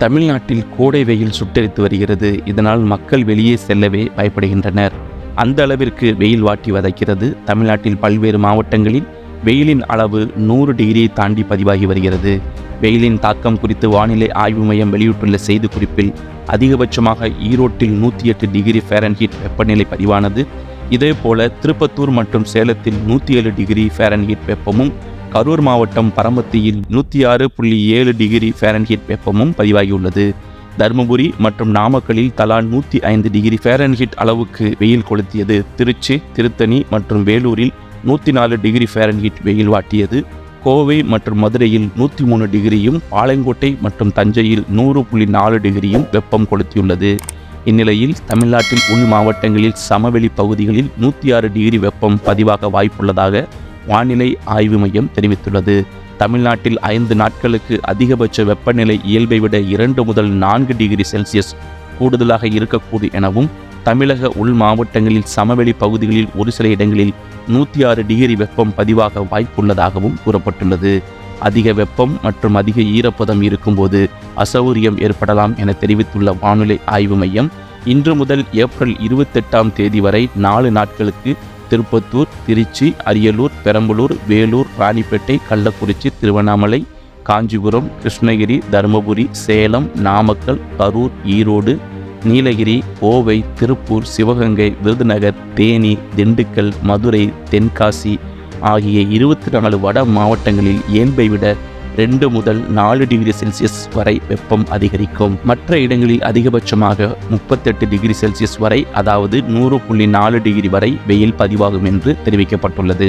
தமிழ்நாட்டில் கோடை வெயில் சுட்டெரித்து வருகிறது. இதனால் மக்கள் வெளியே செல்லவே பயப்படுகின்றனர். அந்த அளவிற்கு வெயில் வாட்டி வதைக்கிறது. தமிழ்நாட்டில் பல்வேறு மாவட்டங்களில் வெயிலின் அளவு 100 டிகிரியை தாண்டி பதிவாகி வருகிறது. வெயிலின் தாக்கம் குறித்து வானிலை ஆய்வு மையம் வெளியிட்டுள்ள செய்திக்குறிப்பில் அதிகபட்சமாக ஈரோட்டில் 108 டிகிரி ஃபாரன்ஹீட் வெப்பநிலை பதிவானது. இதேபோல திருப்பத்தூர் மற்றும் சேலத்தில் 107 டிகிரி ஃபாரன்ஹீட் வெப்பமும், கரூர் மாவட்டம் பரமத்தியில் 106.7 டிகிரி ஃபாரன்ஹீட் வெப்பமும் பதிவாகியுள்ளது. தருமபுரி மற்றும் நாமக்கலில் தலா 105 டிகிரி ஃபாரன்ஹீட் அளவுக்கு வெயில் கொளுத்தியது. திருச்சி, திருத்தணி மற்றும் வேலூரில் 104 டிகிரி ஃபாரன்ஹீட் வெயில் வாட்டியது. கோவை மற்றும் மதுரையில் 103 டிகிரியும், பாளையங்கோட்டை மற்றும் தஞ்சையில் 100.4 டிகிரியும் வெப்பம் கொளுத்தியுள்ளது. இந்நிலையில் தமிழ்நாட்டின் உள் மாவட்டங்களில் சமவெளி பகுதிகளில் 106 டிகிரி வெப்பம் பதிவாக வாய்ப்புள்ளதாக வானிலை ஆய்வு மையம் தெரிவித்துள்ளது. தமிழ்நாட்டில் 5 நாட்களுக்கு அதிகபட்ச வெப்பநிலை இயல்பை விட 2 முதல் 4 டிகிரி செல்சியஸ் கூடுதலாக இருக்கக்கூடும் எனவும், தமிழக உள் மாவட்டங்களில் சமவெளி பகுதிகளில் ஒரு சில இடங்களில் 106 டிகிரி வெப்பம் பதிவாக வாய்ப்புள்ளதாகவும் கூறப்பட்டுள்ளது. அதிக வெப்பம் மற்றும் அதிக ஈரப்பதம் இருக்கும்போது அசௌகரியம் ஏற்படலாம் என தெரிவித்துள்ள வானிலை ஆய்வு மையம், இன்று முதல் ஏப்ரல் 28ஆம் தேதி வரை 4 நாட்களுக்கு திருப்பத்தூர், திருச்சி, அரியலூர், பெரம்பலூர், வேலூர், ராணிப்பேட்டை, கள்ளக்குறிச்சி, திருவண்ணாமலை, காஞ்சிபுரம், கிருஷ்ணகிரி, தருமபுரி, சேலம், நாமக்கல், கரூர், ஈரோடு, நீலகிரி, கோவை, திருப்பூர், சிவகங்கை, விருதுநகர், தேனி, திண்டுக்கல், மதுரை, தென்காசி ஆகிய 24 வட மாவட்டங்களில் இயல்பை விட 2 முதல் 4 டிகிரி செல்சியஸ் வரை வெப்பம் அதிகரிக்கும். மற்ற இடங்களில் அதிகபட்சமாக 38 டிகிரி செல்சியஸ் வரை, அதாவது 100.4 டிகிரி வரை வெயில் பதிவாகும் என்று தெரிவிக்கப்பட்டுள்ளது.